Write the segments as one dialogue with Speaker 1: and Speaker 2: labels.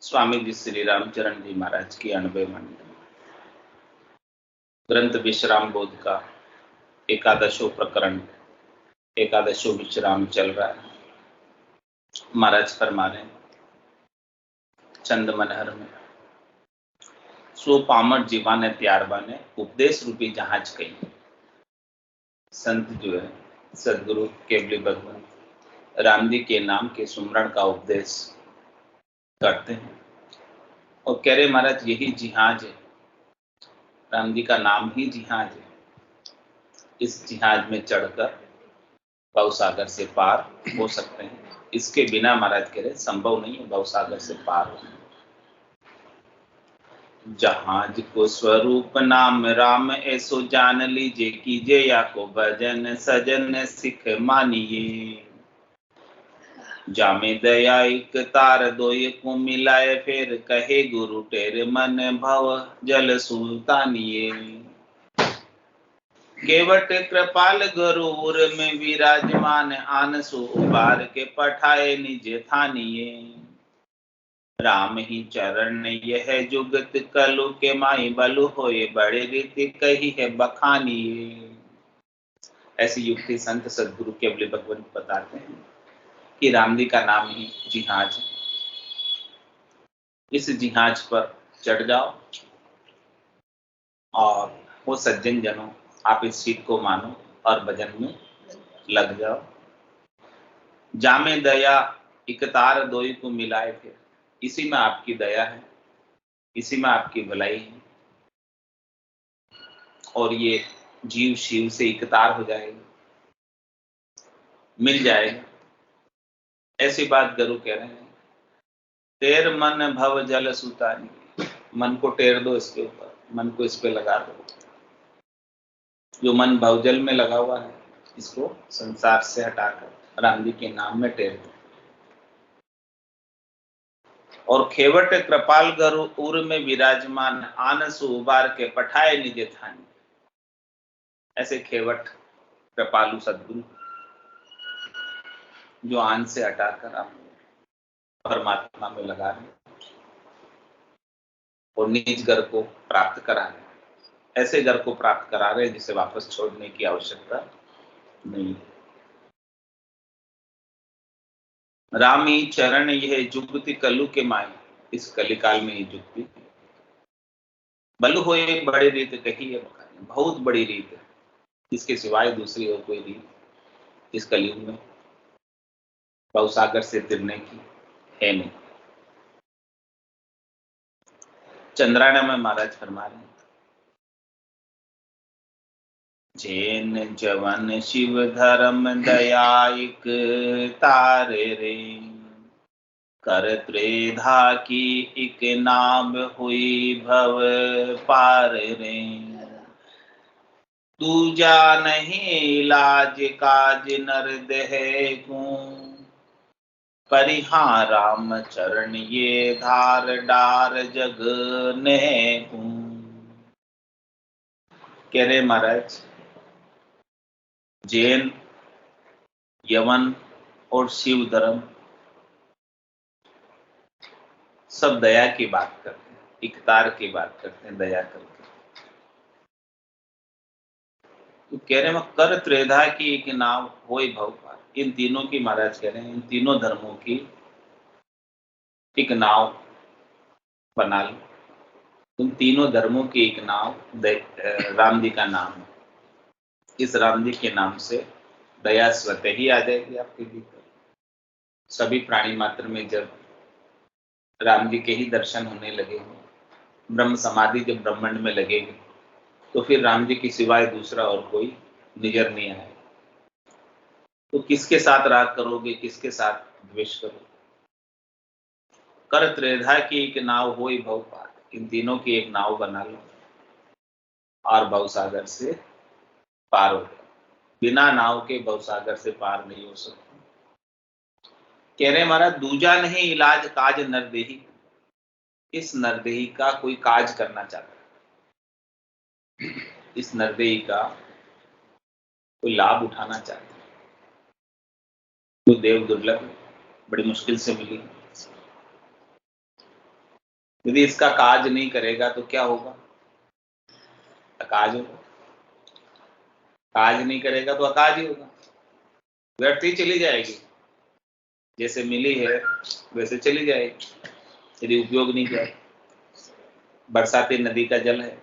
Speaker 1: स्वामी जी श्री रामचरण जी महाराज की 90 मंडल ग्रंथ विश्राम बोध का एकादशो प्रकरण एकादशो विश्राम चल रहा है। महाराज फरमा रहे हैं चंद मनहर में सो पामर जीवा ने त्यारबा ने उपदेश रूपी जहाज कही। संत जो है सदगुरु केवली भगवान राम जी के नाम के सुमरण का उपदेश करते हैं और कह रहे महाराज यही जिहाज है, राम जी का नाम ही जिहाज है। इस जिहाज में चढ़कर भवसागर से पार हो सकते हैं। इसके बिना महाराज कह रहे संभव नहीं है भवसागर से पार होना। जहाज को स्वरूप नाम राम ऐसो जान लीजिए, कीजिए या को भजन सजन सिख मानिए। जामे दया एक तार दोय को मिलाए, फिर कहे गुरु टेर मन भव जल सुल्तानिए। केवट कृपाल गरुर में विराजमान, आन सो उबार के पठाए निज थानिए। राम ही चरण यह जुगत कलु के माई बलु होए, बड़े रीति कही है बखानिए। ऐसी युक्ति संत सदगुरु केवली भगवंत बताते हैं कि राम जी का नाम ही जिहाज है। इस जिहाज पर चढ़ जाओ और वो सज्जन जनों आप इस सीट को मानो और भजन में लग जाओ। जामे दया इकतार दोई को मिलाए, फिर इसी में आपकी दया है, इसी में आपकी भलाई है और ये जीव शिव से इकतार हो जाएगा, मिल जाएगा। ऐसी बात गुरु कह रहे हैं। टेर मन भव जल सुतानी, मन को टेर दो इसके ऊपर, मन को इस पे लगा दो। जो मन भवजल में लगा हुआ है इसको संसार से हटाकर राम जी के नाम में टेर दो। और खेवट कृपाल गरु उर में विराजमान, आनस उबार के पठाए निज थानी। ऐसे खेवट कृपालु सदगुरु जो आन से हटाकर आप परमात्मा में लगा रहे और निज घर को प्राप्त करा रहे, ऐसे घर को प्राप्त करा रहे जिसे वापस छोड़ने की आवश्यकता नहीं। रामी चरण यह जुगति कलु के माई, इस कलिकाल में ये जुगति बलु होए बड़ी रीत कही है, बहुत बड़ी रीत है, इसके सिवाय दूसरी और कोई रीत इस कलयुग में भवसागर से तिरने की है नहीं। चंद्रायण में महाराज फरमा रहे हैं जैन जवन शिव धर्म दयायक तारे रे, कर त्रेधा की एक नाम हुई भव पार रे। दूजा नहीं लाज काज नर देह को, परिहा राम चरण ये धार डार जग ने को। कह रहे महाराज जैन यवन और शिव धर्म सब दया की बात करते हैं, इकतार की बात करते हैं, दया करके। तो कह रहे हैं कर त्रेधा की एक नाव होई भव पार। इन तीनों की महाराज कह रहे हैं इन तीनों धर्मों की एक नाव बना लो। उन तीनों धर्मों की एक नाव राम जी का नाम है। इस राम जी के नाम से दया स्वतः ही आ जाएगी आपके भीतर। सभी प्राणी मात्र में जब राम जी के ही दर्शन होने लगे, ब्रह्म समाधि जब ब्रह्मांड में लगेगी, तो फिर राम जी के सिवाय दूसरा और कोई निजर नहीं आए। तो किसके साथ राग करोगे, किसके साथ द्वेष करोगे? कर त्रेधा की एक नाव होई भव पार, इन तीनों की एक नाव बना लो और भवसागर से पार हो गए। बिना नाव के भवसागर से पार नहीं हो सकते। कह रहे महाराज दूजा नहीं इलाज काज नरदेही, इस नरदेही का कोई काज करना चाहता है, इस नरदेही का कोई लाभ उठाना चाहता है। कोई देव दुर्लभ बड़ी मुश्किल से मिली, यदि इसका काज नहीं करेगा तो क्या होगा? अकाज होगा। काज नहीं करेगा तो अकाज ही होगा, व्यर्थ ही चली जाएगी। जैसे मिली है वैसे चली जाएगी यदि उपयोग नहीं किया। बरसाती नदी का जल है,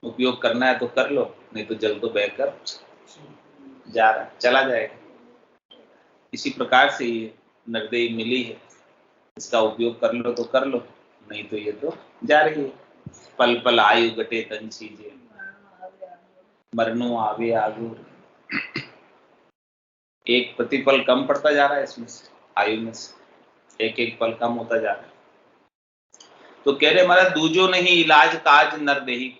Speaker 1: उपयोग करना है तो कर लो, नहीं तो जल तो बहकर जा रहा है, चला जाएगा। इसी प्रकार से ये नगदेही मिली है, इसका उपयोग कर लो तो कर लो, नहीं तो ये तो जा रही है। पल पल आयु गटे तन सीजे, मरनो आवे आगुर। एक प्रतिपल कम पड़ता जा रहा है इसमें से, आयु में से एक एक पल कम होता जा रहा है। तो कह रहे हमारा दूजो नहीं इलाज काज नरदेही।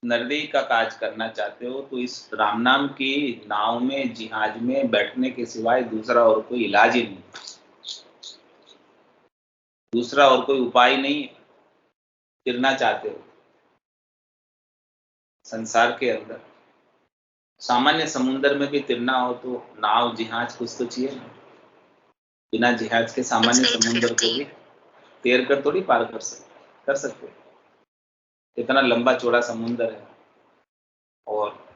Speaker 1: नरदेही का काज करना चाहते हो तो इस राम नाम की नाव में, जिहाज में बैठने के सिवाय दूसरा और कोई इलाज ही नहीं, दूसरा और कोई उपाय नहीं। तिरना चाहते हो संसार के अंदर, सामान्य समुद्र में भी तिरना हो तो नाव जिहाज कुछ तो चाहिए ना। बिना जिहाज के सामान्य समुद्र को भी तैर कर थोड़ी पार कर सकते। इतना लंबा चौड़ा समुद्र है और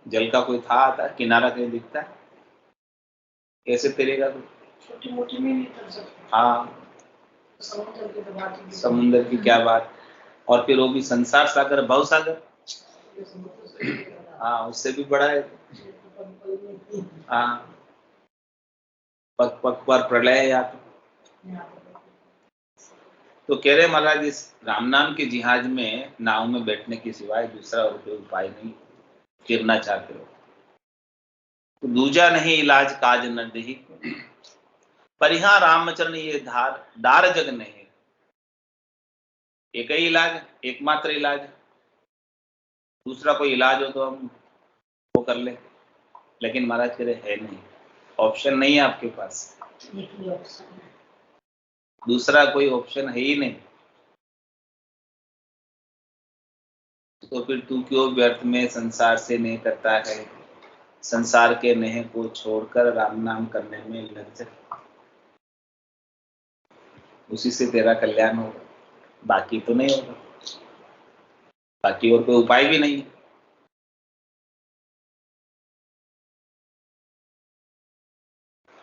Speaker 1: जल का कोई था आता, किनारा कहीं दिखता है? कैसे तैरेगा कोई?
Speaker 2: छोटी मोटी में नहीं कर सकते।
Speaker 1: हाँ,
Speaker 2: समुद्र की तो बात ही
Speaker 1: समुद्र की क्या बात। और फिर वो भी संसार सागर, भव सागर, हाँ उससे भी बड़ा है। हाँ, पग पग पर प्रलय या तो कह रहे महाराज इस राम नाम के जिहाज में, नाव में बैठने के सिवाय दूसरा और कोई उपाय नहीं। गिरना चाहते हो तो दूजा नहीं इलाज काज नरदेही। पर यहाँ रामचरण ये दार जग नहीं, एक ही इलाज, एकमात्र इलाज। दूसरा कोई इलाज हो तो हम वो कर ले, लेकिन महाराज कह रहे है नहीं, ऑप्शन नहीं है आपके पास, दूसरा कोई ऑप्शन है ही नहीं। तो फिर तू क्यों व्यर्थ में संसार से नहीं करता है, संसार के नेह को छोड़कर राम नाम करने में लग जा, उसी से तेरा कल्याण होगा, बाकी तो नहीं होगा, बाकी और कोई उपाय भी नहीं।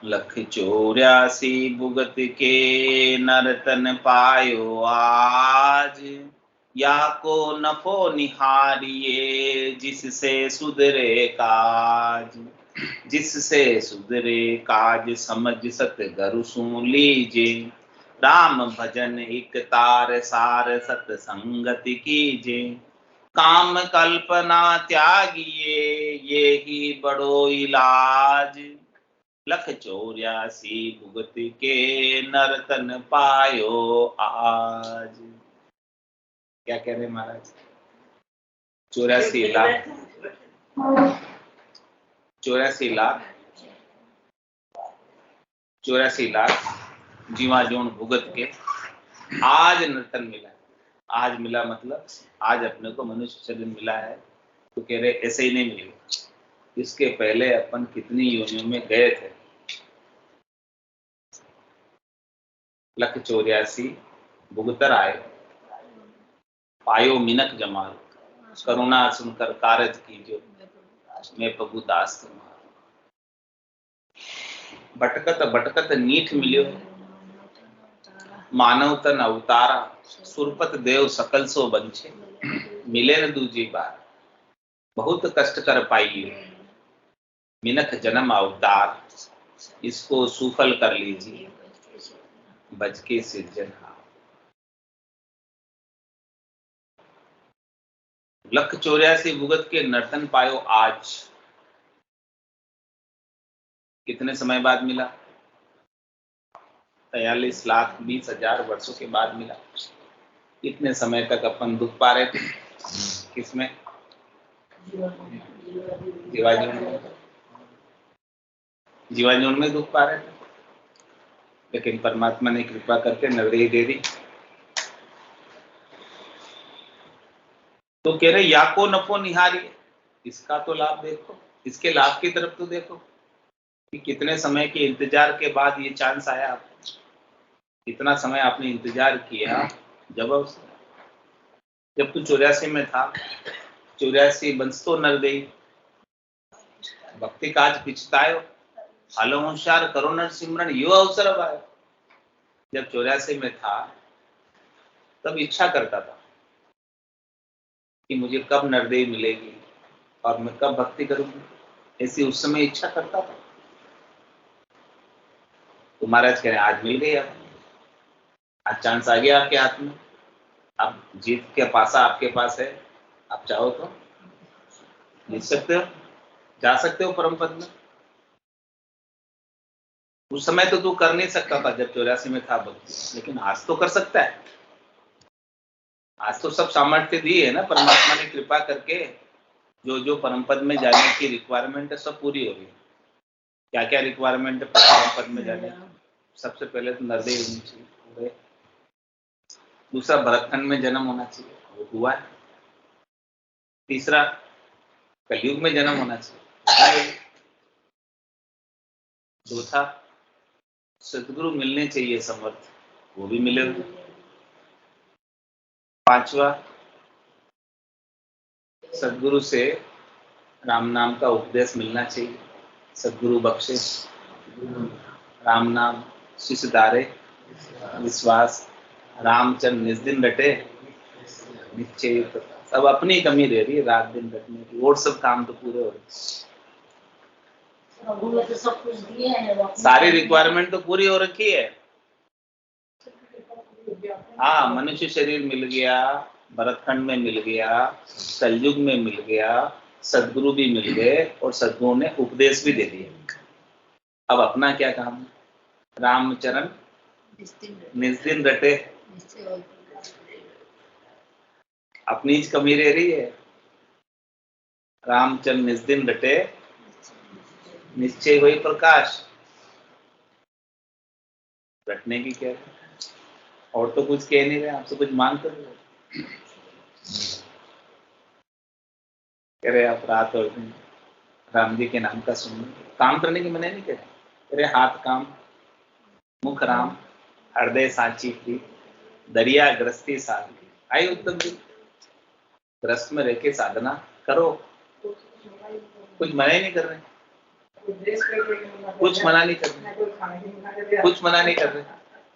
Speaker 1: लख 84 भुगत के नरतन पायो आज, या को नफो निहारिये जिससे सुधरे काज। जिससे सुधरे काज समझ सत गरु सुन लीजे, राम भजन एक तार सार सत संगति कीजे। काम कल्पना त्यागिए ये ही बड़ो इलाज, लख 84 भुगत के नरतन पायो आज। क्या कह रहे महाराज? 84 लाख, 84 लाख जीवा जोन भुगत के आज नर्तन मिला। आज मिला मतलब आज अपने को मनुष्य शरीर मिला है। तो कह रहे ऐसे ही नहीं मिलेगा, इसके पहले अपन कितनी योनियों में गए थे। लख 84 भुगतर आए, पायो मिनक जमाल, करुणा सुनकर कारज कीजो, मैं प्रभु दास तुम्हारा। भटकत भटकत नीठ मिलियो, मानव तन अवतारा, सुरपत देव सकल सो बंछे, मिले न दूजी बार, बहुत कष्ट कर पाइए, मिनख जन्म अवतार, इसको सुफल कर लीजिए, बज के सिरजनहार। लख 84 भुगत के नर्तन पायो आज, कितने समय बाद मिला? 43,20,000 वर्षों के बाद मिला। इतने समय तक अपन दुख पा रहे थे, किसमें? जीवाजून में दुख पा रहे थे, लेकिन परमात्मा ने कृपा करके नगरी दे दी। तो कह रहे या को नफो निहारी, इसका तो लाभ देखो, इसके लाभ की तरफ तो देखो कि कितने समय के इंतजार के बाद ये चांस आया आपको। इतना समय आपने इंतजार किया, जब अवसर, जब तू 84 में था, 84 बंसतो नरदेई भक्ति काज पिछतायो, हालो होशियार करो नर सिमरन यो अवसर अब आयो। जब 84 में था तब इच्छा करता था कि मुझे कब नरदेई मिलेगी और मैं कब भक्ति करूंगी, ऐसी उस समय इच्छा करता था। तो महाराज कह रहे आज मिल गई, आज चांस आ गया आपके हाथ में, अब जीत के पासा आपके पास है, आप चाहो तो जीत सकते हो, जा सकते हो परम पद में। उस समय तो तू कर नहीं सकता था जब 84 में था भक्ति, लेकिन आज तो कर सकता है। आज तो सब सामर्थ्य दी है ना परमात्मा ने कृपा करके, जो जो परम पद में जाने की रिक्वायरमेंट है सब पूरी हो रही है। क्या क्या रिक्वायरमेंट है परम पद में जाने की? सबसे पहले तो नरदेव होनी चाहिए, दूसरा भरतखंड में जन्म होना चाहिए, वो हुआ है। तीसरा कलयुग में जन्म होना चाहिए। चौथा सदगुरु मिलने चाहिए समर्थ, वो भी मिले हुए। पांचवा सदगुरु से राम नाम का उपदेश मिलना चाहिए, सदगुरु बख्शे राम नाम शिष्य धारे विश्वास, रामचंद्र निज दिन रटे निश्चय। सब अपनी कमी रह रही है रात दिन रटने की, और सब काम तो पूरे हो रहे,
Speaker 2: तो सब कुछ दिए हैं,
Speaker 1: सारी रिक्वायरमेंट तो पूरी हो रखी है। हाँ, मनुष्य शरीर मिल गया, भरतखंड में मिल गया, कलयुग में मिल गया, सदगुरु भी मिल गए और सदगुरु ने उपदेश भी दे दिए। अब अपना क्या काम है? रामचरण निज दिन रटे, अपनी कमी रह रही है। रामचरण निज दिन रटे निश्चय हुई प्रकाश, रटने की क्या है? और तो कुछ कह नहीं रहे, आपसे कुछ मांग कर रहे, कह रहे आप रात और दिन राम जी के नाम का सुन, काम करने की मैंने नहीं कह रहे, कह रहे हाथ काम मुख राम हृदय सांची की दरिया गृहस्थी साधकी। आई उत्तम जी, ग्रस्त में रह के साधना करो, कुछ मना ही नहीं कर रहे, कुछ मना नहीं कर रहे, कुछ मना नहीं कर रहे।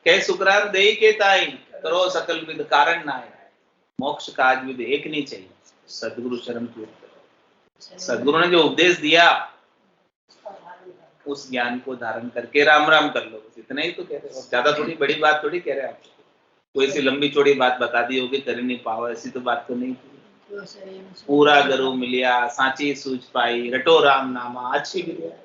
Speaker 1: कह सुकराम देई के ताई करो सकल विद कारण नाय, मोक्ष काज विद एक नहीं चाहिए, सदगुरु शरण की। सदगुरु ने जो उपदेश दिया उस ज्ञान को धारण करके राम राम कर लो, बस इतना ही तो कह रहे हो। ज्यादा थोड़ी बड़ी बात थोड़ी कह रहे हैं आपको, कोई ऐसी लंबी चौड़ी बात बता दी होगी कर नहीं पाओ, ऐसी तो बात तो नहीं थी। पूरा गुरु मिलिया सांची सूझ पाई, रटो राम नामा अच्छी मिलिया,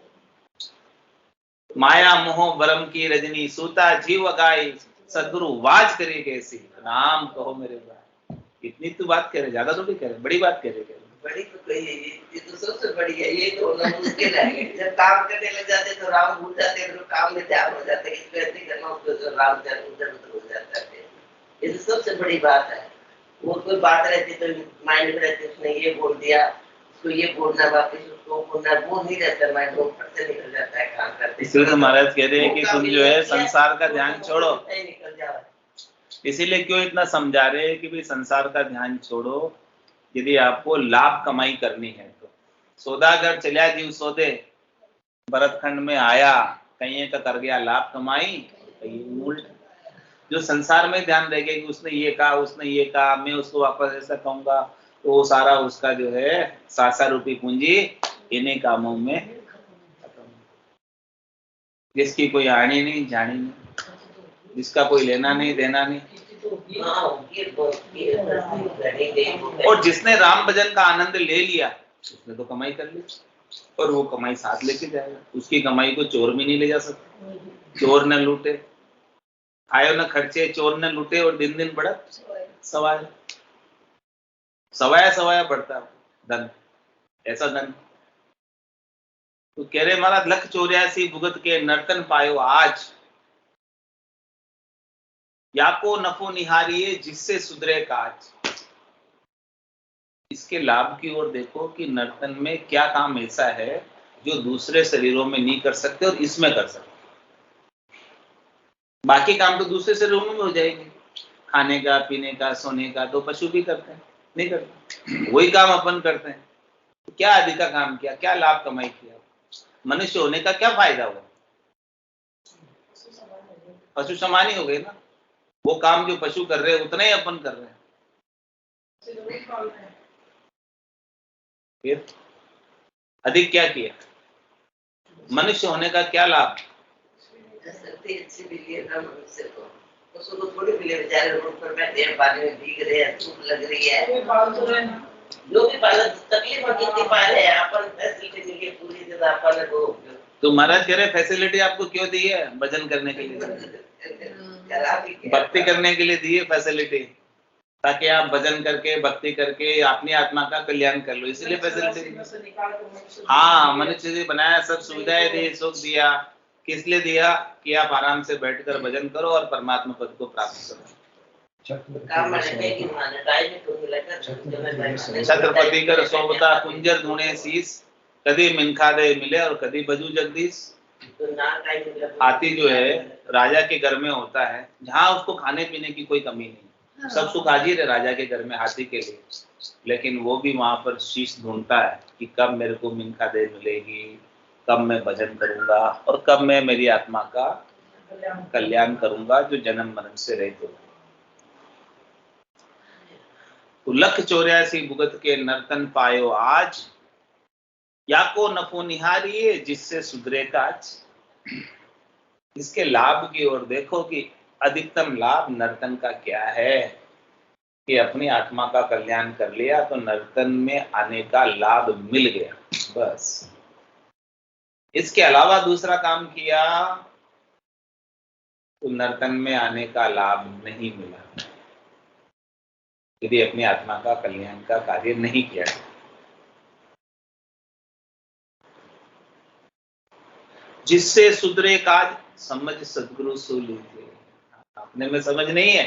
Speaker 1: माया मोह बरम की रजनी सूता जीव गाई, सदगुरु वाज करे कैसी नाम कहो मेरे भाई। इतनी तो बात कह रहे, ज्यादा थोड़ी कह रहे, बड़ी बात कह रहे।
Speaker 3: बड़ी तो कही है, ये तो सबसे बड़ी है, ये तो ना मुश्किल है। जब काम करने लग जाते तो राम भूल जाते हैं, तो काम में ध्यान हो जाता है, इसको ऐसे करना उसको तो राम ध्यान उधर उधर हो जाता है। ये तो सबसे बड़ी बात है। वो कोई बात रहती तो माइंड में रहती, उसने ये बोल दिया, उसको ये बोलना, वापस उसको बोलना, वो नहीं रहता माइंड, वो फट से निकल जाता है काम करते।
Speaker 1: इसलिए तो महाराज कह रहे हैं कि तुम जो है संसार का ध्यान छोड़ो,
Speaker 3: निकल जाओ।
Speaker 1: इसीलिए क्यों इतना समझा रहे हैं कि भाई संसार का ध्यान छोड़ो, यदि आपको लाभ कमाई करनी है तो। सौदागर चलिया जीव सौदे, भरतखंड में आया कहीं का कर गया लाभ कमाई, कहीं उल्ट। जो संसार में ध्यान रहेगा कि उसने ये कहा, उसने ये कहा, मैं उसको वापस ऐसा कहूंगा, तो वो सारा उसका जो है सासा रूपी पूंजी इन्हीं कामों में खत्म, जिसकी कोई आनी नहीं जानी नहीं, जिसका कोई लेना नहीं देना नहीं। और जिसने राम भजन का आनंद ले लिया उसने तो कमाई कर ली, और वो कमाई साथ लेके जाएगा। उसकी कमाई को चोर भी नहीं ले जा सकता, चोर न लूटे, आयो न खर्चे, चोर न लूटे, और दिन दिन बढ़त सवाया सवाया सवाया बढ़ता धन, ऐसा धन। तो कह रहे महाराज लख 84 भुगत के नर्तन पायो आज, या को नफो निहारिये जिससे सुधरे काज। इसके लाभ की ओर देखो कि नर्तन में क्या काम ऐसा है जो दूसरे शरीरों में नहीं कर सकते और इसमें कर सकते। बाकी काम तो दूसरे शरीरों में हो जाएंगे, खाने का, पीने का, सोने का तो पशु भी करते हैं, नहीं करते? वही काम अपन करते हैं। तो क्या अधिक का काम किया, क्या लाभ कमाई किया? मनुष्य होने का क्या फायदा हुआ? पशु समान ही हो गए ना। वो काम जो पशु कर रहे हैं उतना ही अपन कर रहे हैं। फिर अधिक क्या किया? मनुष्य होने का क्या लाभ?
Speaker 3: अच्छी मिली है ना मनुष्य को, पशु को थोड़ी मिले, बेचारे रोड पर बैठे हैं, पानी में भीग रहे हैं, धूप लग रही है, जो भी पालन तकलीफ और कितनी पाले हैं, अपन फैसिलिटी मिली पूरी जगह अपन को।
Speaker 1: तो महाराज कह रहे फैसिलिटी आपको क्यों दी है? भजन करने के लिए, भक्ति करने के लिए दी है फैसिलिटी, ताकि आप भजन करके, भक्ति करके अपनी आत्मा का कल्याण कर लो, इसलिए फैसिलिटी। हाँ, मनुष्य जी बनाया, सब सुविधाएं दी, सुख दिया। किस लिए दिया? कि आप आराम से बैठकर भजन करो और परमात्मा पद को प्राप्त करो। छत्रपति कर सोबता कुंजर धुने शीस, कदी मिनखा दे मिले और कदी बजू जगदीश। हाथी जो है राजा के घर में होता है, जहाँ उसको खाने पीने की कोई कमी नहीं, सब सुख हाजिर है राजा के घर में हाथी के लिए, लेकिन वो भी वहां पर शीश ढूंढता है कि कब मेरे को मिनखा दे मिलेगी, कब मैं भजन करूंगा और कब मैं मेरी आत्मा का कल्याण करूंगा जो जन्म मरण से रहित हो। तो 184 भुगत के नर्तन पायो आज, या को नफो निहारिए जिससे सुधरे काज। इसके लाभ की ओर देखो कि अधिकतम लाभ नर्तन का क्या है, कि अपनी आत्मा का कल्याण कर लिया तो नर्तन में आने का लाभ मिल गया, बस। इसके अलावा दूसरा काम किया तो नर्तन में आने का लाभ नहीं मिला, यदि अपनी आत्मा का कल्याण का कार्य नहीं किया। जिससे सुधरे काज समझ सदगुरु सो लीजिए। अपने में समझ नहीं है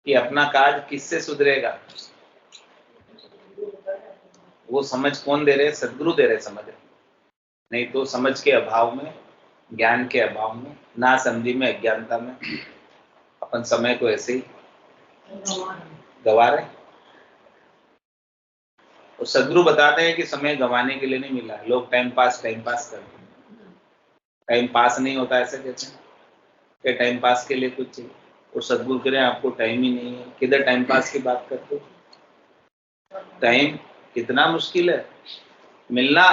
Speaker 1: कि अपना काज किससे सुधरेगा, वो समझ कौन दे रहे? सदगुरु दे रहे समझ। नहीं तो समझ के अभाव में, ज्ञान के अभाव में, ना समझी में, अज्ञानता में अपन समय को ऐसे ही गवा रहे। और सदगुरु बताते हैं कि समय गंवाने के लिए नहीं मिला, लोग टाइम पास करते हैं। टाइम पास नहीं होता ऐसे कहते हैं कि टाइम पास के लिए कुछ चाहिए, और सदगुरु कह रहे हैं आपको टाइम ही नहीं है, किधर टाइम पास की बात करते हो? टाइम कितना मुश्किल है मिलना।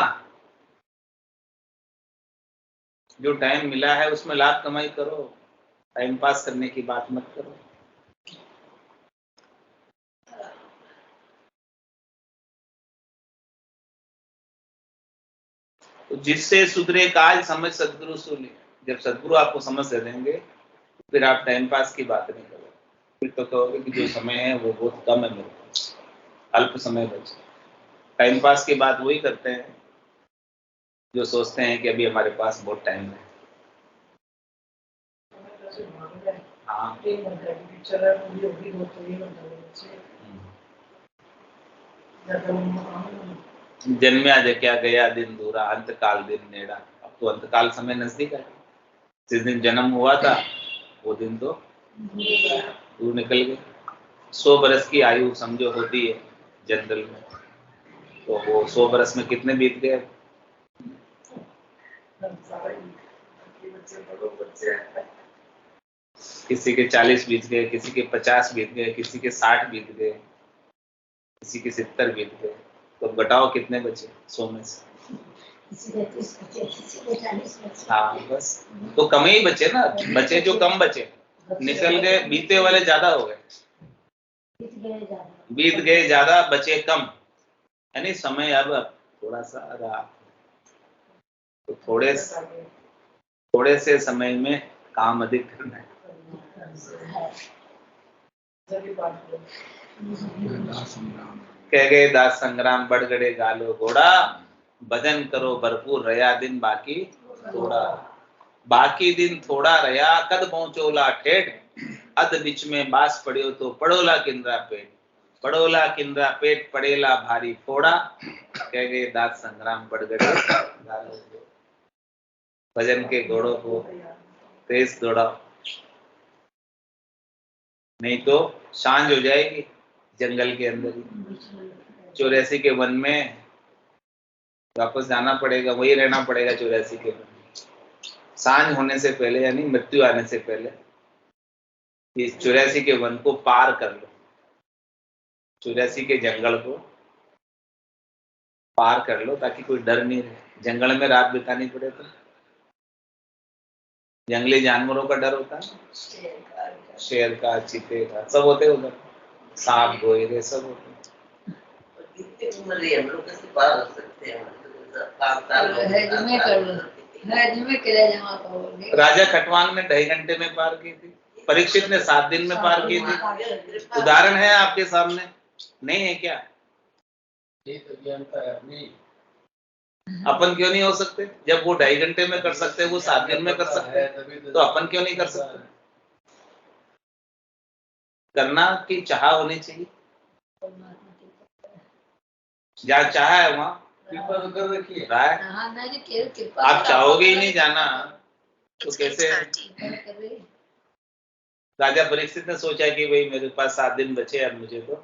Speaker 1: जो टाइम मिला है उसमें लाभ कमाई करो, टाइम पास करने की बात मत करो। तो जिससे सुधरे काज समझ सदगुरु सुने। जब सदगुरु आपको समझ दे देंगे फिर आप टाइम पास की बात नहीं करोगे, फिर तो कहोगे कि जो समय है वो बहुत कम है, मेरे पास अल्प समय बचे। टाइम पास की बात वही करते हैं जो सोचते हैं कि अभी हमारे पास बहुत टाइम है। हाँ, जन्म्या जक्या गया दिन दूरा, अंतकाल दिन नेड़ा। अब तो अंतकाल समय नजदीक है। जिस दिन जन्म हुआ था वो दिन तो दूर निकल गए। 100 बरस की आयु समझो होती है जनरल में, तो वो 100 बरस में कितने बीत गए? किसी के 40 बीत गए, किसी के 50 बीत गए, किसी के 60 बीत गए, किसी के 70 बीत गए। तो बताओ कितने बचे 100 में से? हाँ, बस तो कम ही बचे ना। बचे जो कम बचे, निकल गए, बीते वाले ज्यादा हो गए। बीत गए ज्यादा, बचे कम, यानी समय अब थोड़ा सा रहा। तो थोड़े से समय में काम अधिक करना है। कह गए दास संग्राम बढ़ गड़े गालो घोड़ा, भजन करो भरपूर रया दिन बाकी थोड़ा। बाकी दिन थोड़ा रया कद पहुंचोला ठेठ, अध बीच में बास पड़ियो तो पड़ोला किंद्रा पेट। पड़ोला किंद्रा पेट पड़ेला भारी फोड़ा, कह गए दास संग्राम बढ़ गड़े गालो। भजन के घोड़ों को तेज दौड़ाओ। नहीं तो सांझ हो जाएगी जंगल के अंदर ही। 84 के वन में वापस जाना पड़ेगा, वही रहना पड़ेगा 84 के वन में। सांझ होने से पहले यानी मृत्यु आने से पहले इस 84 के वन को पार कर लो, 84 के जंगल को पार कर लो, ताकि कोई डर नहीं रहे। जंगल में रात बितानी पड़े तो जंगली जानवरों का डर होता है, शेर का, चीते का, सब होते हैं उधर, सांप गोयरे सब होते हैं।
Speaker 3: कितनी उम्र है, हम लोग कैसे पार हो सकते हैं?
Speaker 1: राजा खटवांग ने 2.5 घंटे में पार की थी, परीक्षित ने 7 दिन में पार की थी। उदाहरण है आपके सामने, नहीं है क्या? अपन क्यों नहीं हो सकते? जब वो 2.5 घंटे में कर सकते, वो 7 दिन में कर सकते, तो अपन क्यों नहीं कर सकते? करना की चाह होनी चाहिए, जहाँ चाह है वहाँ आप चाहोगे ही नहीं जाना तो कैसे? राजा परीक्षित ने सोचा कि भाई मेरे पास 7 दिन बचे, अब मुझे तो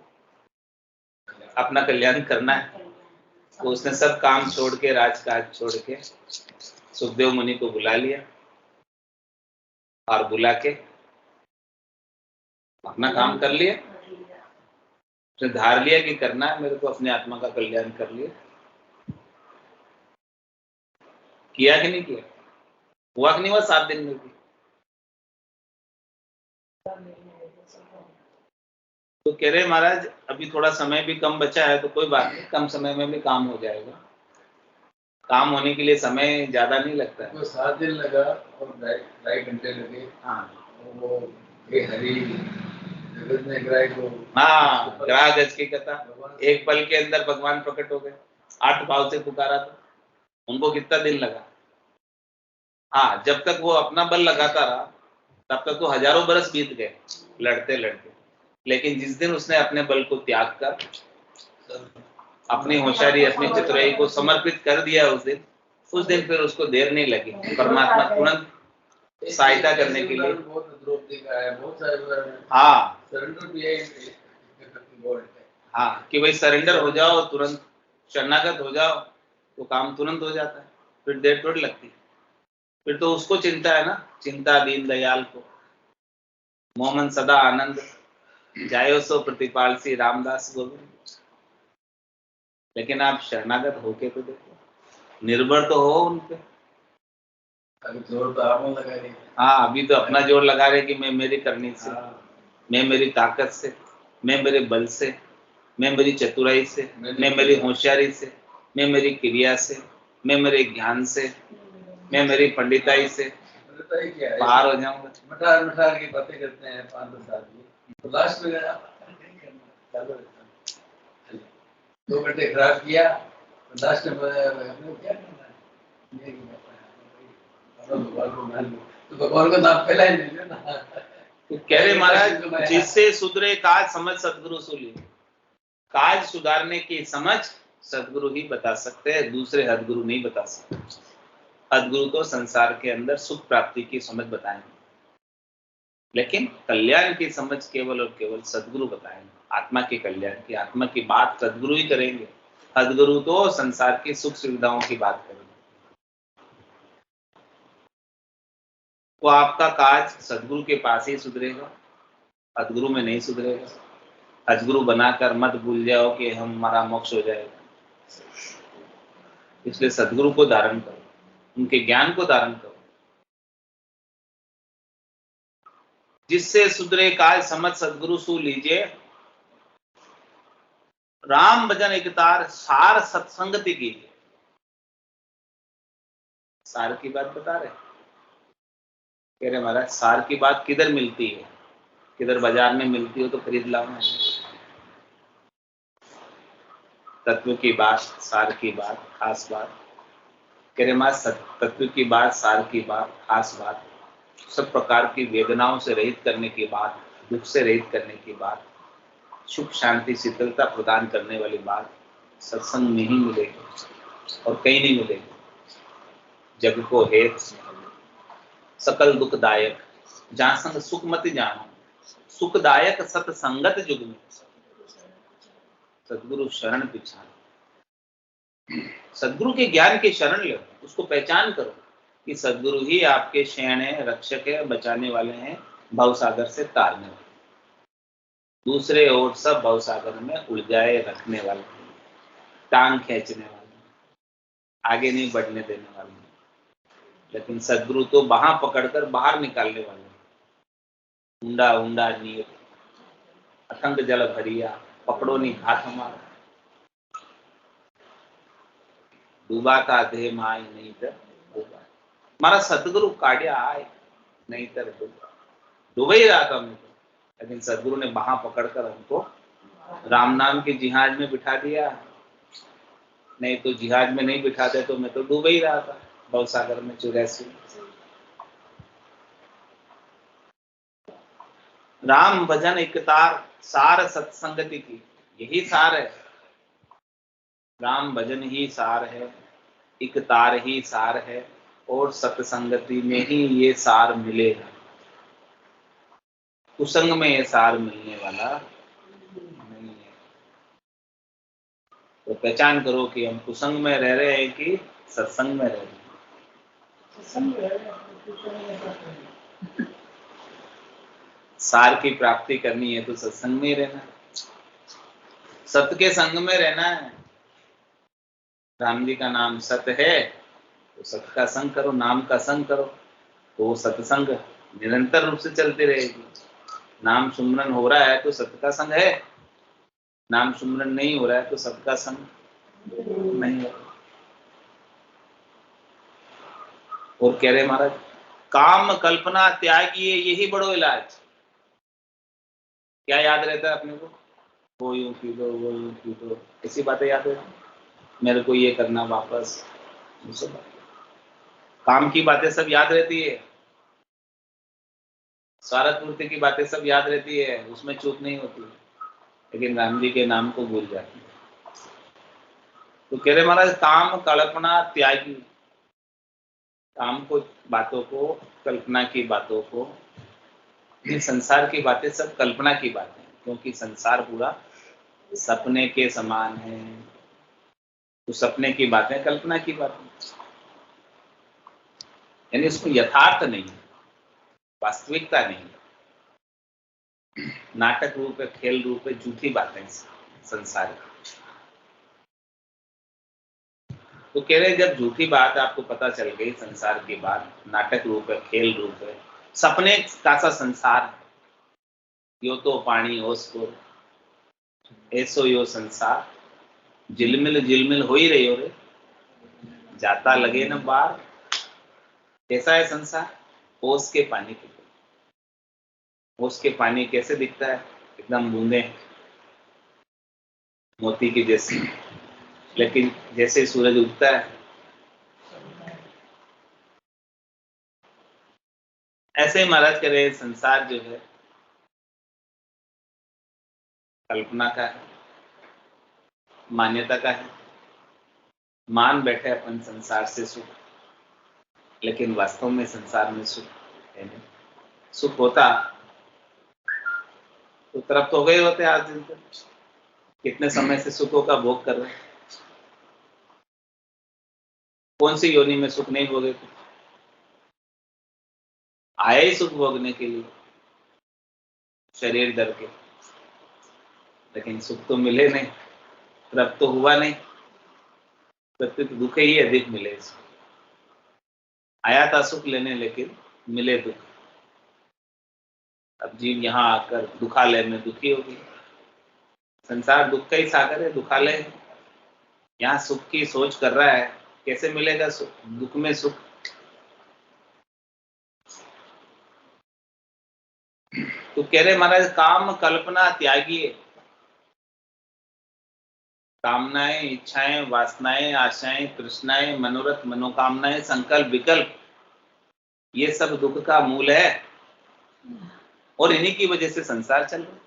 Speaker 1: अपना कल्याण करना है, तो उसने सब काम छोड़ के, राजकाज छोड़ के सुखदेव मुनि को बुला लिया और बुला के अपना काम कर लिया। उसने धार लिया कि करना है मेरे को, अपने आत्मा का कल्याण कर लिया। किया कि नहीं किया? हुआ कि नहीं हुआ 7 दिन में भी? तो कह रहे महाराज अभी थोड़ा समय भी कम बचा है, तो कोई बात नहीं, कम समय में भी काम हो जाएगा। काम होने के लिए समय ज्यादा नहीं लगता है।
Speaker 4: 7 दिन लगा और 2.5 घंटे लगे।
Speaker 1: हाँ,
Speaker 4: वो हरी जगत में ग्राह को,
Speaker 1: हाँ, ग्राह गज की कथा, एक पल के अंदर भगवान प्रकट हो गए। 8 भाव से पुकारा था, उनको कितना दिन लगा? हाँ, जब तक वो अपना बल लगाता रहा तब तक तो हजारों बरस बीत गए लड़ते लड़ते, लेकिन जिस दिन उसने अपने बल को त्याग कर अपनी होशियारी, अपनी चतुराई को समर्पित कर दिया, उस दिन फिर उसको देर नहीं लगी, परमात्मा तुरंत सहायता करने के लिए। हाँ हाँ, कि भाई सरेंडर हो जाओ, तुरंत शरणागत हो जाओ, तो काम तुरंत हो जाता है, फिर देर थोड़ी लगती। फिर तो उसको चिंता है ना, चिंता दीन दयाल को, मोमन सदा आनंद जायो सो प्रतिपाल सी रामदास गोविंद। लेकिन आप शरणागत होके तो देखो, निर्भर तो हो उन पे।
Speaker 4: अभी जोर तो आप लगा रहे।
Speaker 1: हाँ, अभी तो अपना जोर लगा रहे कि मैं मेरी करनी से, मैं मेरी ताकत से, मैं मेरे बल से, मैं मेरी चतुराई से, मैं मेरी होशियारी से, मैं मेरी क्रिया से, मैं मेरे ज्ञान से, मैं मेरी पंडिताई से पार हो जाऊंगा।
Speaker 4: मठार मठार की बातें करते हैं 5-10 आदमी, तो लास्ट में 2 घंटे खराब किया, लास्ट में क्या करना है, तो भगवान का नाम पहला ही नहीं लेना।
Speaker 1: तो कह रहे महाराज, जिससे सुधरे काज समझ सदगुरु सुली। काज सुधारने की समझ सदगुरु ही बता सकते हैं, दूसरे हदगुरु नहीं बता सकते। हदगुरु तो संसार के अंदर सुख प्राप्ति की समझ बताएंगे, लेकिन कल्याण की समझ केवल और केवल सदगुरु बताएंगे। आत्मा के कल्याण की, आत्मा की बात सदगुरु ही करेंगे। हदगुरु तो संसार की सुख सुविधाओं की बात करेंगे। तो आपका काज सदगुरु के पास ही सुधरेगा, हदगुरु में नहीं सुधरेगा। हदगुरु बनाकर मत भूल जाओ कि हमारा मोक्ष हो जाएगा। इसलिए सदगुरु को धारण करो, उनके ज्ञान को धारण करो। जिससे सुधरे काज समझ सदगुरु सु लीजिए, राम भजन एक तार सार सत्संगति कीजिए। सार की बात बता रहे, कह रहे महाराज सार की बात किधर मिलती है? किधर बाजार में मिलती हो तो खरीद लाओ ना। तत्व की बात, सार की बात, खास बात, कह रहे महाराज तत्व की बात, सार की बात, खास बात, सब प्रकार की वेदनाओं से रहित करने की बात, दुख से रहित करने की बात, सुख शांति शीतलता प्रदान करने वाली बात सत्संग में ही मिलेगी और कहीं नहीं मिलेगी। जग को हेत सकल दुखदायक, जहाँ संग सुख मत जानो, सुखदायक सत्संगत जुग में सदगुरु शरण पिछान। सदगुरु के ज्ञान के शरण लो, उसको पहचान करो कि सदगुरु ही आपके शरण है, रक्षक है, बचाने वाले हैं, भवसागर से तारने वाले। दूसरे और सब भवसागर में उलझाए रखने वाले, टांग खींचने वाले, आगे नहीं बढ़ने देने वाले। लेकिन सदगुरु तो बाहां पकड़कर बाहर निकालने वाले। ऊंडा ऊंडा नीर अथंग जल भरिया, पकड़ो नहीं हाथ हमारा। डूबा का देह माय नहीं तर डूबा, हमारा सदगुरु काढ़िया आए नहीं तर डूबा। डूब ही रहा था मैं तो, लेकिन सदगुरु ने बाहां पकड़कर हमको राम नाम के जिहाज में बिठा दिया। नहीं तो जिहाज में नहीं बिठाते तो मैं तो डूब ही रहा था भवसागर में 84। राम भजन एक तार, सार सत्संगति की, यही सार है। राम भजन ही सार है, एक तार ही सार है, और सत्संगति में ही ये सार मिलेगा। कुसंग में ये सार मिलने वाला नहीं है। तो पहचान करो कि हम कुसंग में रह रहे हैं कि सत्संग में रह रहे हैं। सार की प्राप्ति करनी है तो सत्संग में ही रहना है, सत्य के संग में रहना है। राम जी का नाम सत्य है तो सत्य का संग करो, नाम का संग करो, तो वो सत्संग निरंतर रूप से चलती रहेगी। नाम सुमरन हो रहा है तो सत्य का संग है, नाम सुमरन नहीं हो रहा है तो सत्य का संग नहीं है। और कह रहे महाराज, काम कल्पना त्यागिए यही बड़ो इलाज। क्या याद रहता है अपने को? वो यूं की दो, वो यूं की दो, ऐसी बातें याद रहती, मेरे को ये करना वापस, काम की बातें सब याद रहती है, स्वार्थ पूर्ति की बातें सब याद रहती है, उसमें चूक नहीं होती। लेकिन राम जी के नाम को भूल जाती है। तो कह रहे महाराज, काम कल्पना त्यागी, काम को, बातों को, कल्पना की बातों को, ये संसार की बातें सब कल्पना की बातें, क्योंकि संसार पूरा सपने के समान है। तो सपने की बातें कल्पना की बातें, यानी उसमें यथार्थ नहीं, वास्तविकता नहीं, नाटक रूप है, खेल रूप है, झूठी बातें संसार की। तो कह रहे जब झूठी बात आपको पता चल गई, संसार की बात नाटक रूप है, खेल रूप है, सपने का सा संसार है, यो तो पानी ओसको ऐसो यो संसार, झिलमिल झिलमिल हो ही रही हो रे, जाता लगे न बार। कैसा है संसार? ओस के पानी की। ओस के पानी कैसे दिखता है? एकदम बूंदे मोती की जैसी, लेकिन जैसे सूरज उगता है ऐसे ही महाराज कह रहे संसार जो है कल्पना का है, मान्यता का है। मान बैठे अपन संसार से सुख, लेकिन वास्तव में संसार में सुख है नहीं। सुख होता तो तृप्त हो गए होते आज दिन तक। कितने समय से सुखों का भोग कर रहे हैं, कौन सी योनि में सुख नहीं भोगे थे? आया ही सुख भोगने के लिए शरीर धर के, लेकिन सुख तो मिले नहीं, तृप्त तो हुआ नहीं, प्रत्युत दुख ही अधिक मिले। आया था सुख लेने, लेकिन मिले दुख। अब जीव यहाँ आकर दुखालय में दुखी हो गई। संसार दुख का ही सागर है, दुखालय है। यहाँ सुख की सोच कर रहा है, कैसे मिलेगा सुख? दुख में सुख। तो कह रहे महाराज, काम कल्पना त्यागिए। कामनाएं, इच्छाएं, वासनाएं, आशाएं, तृष्णाएं, मनोरथ, मनोकामनाएं, संकल्प, विकल्प, ये सब दुख का मूल है, और इन्हीं की वजह से संसार चल रहा है।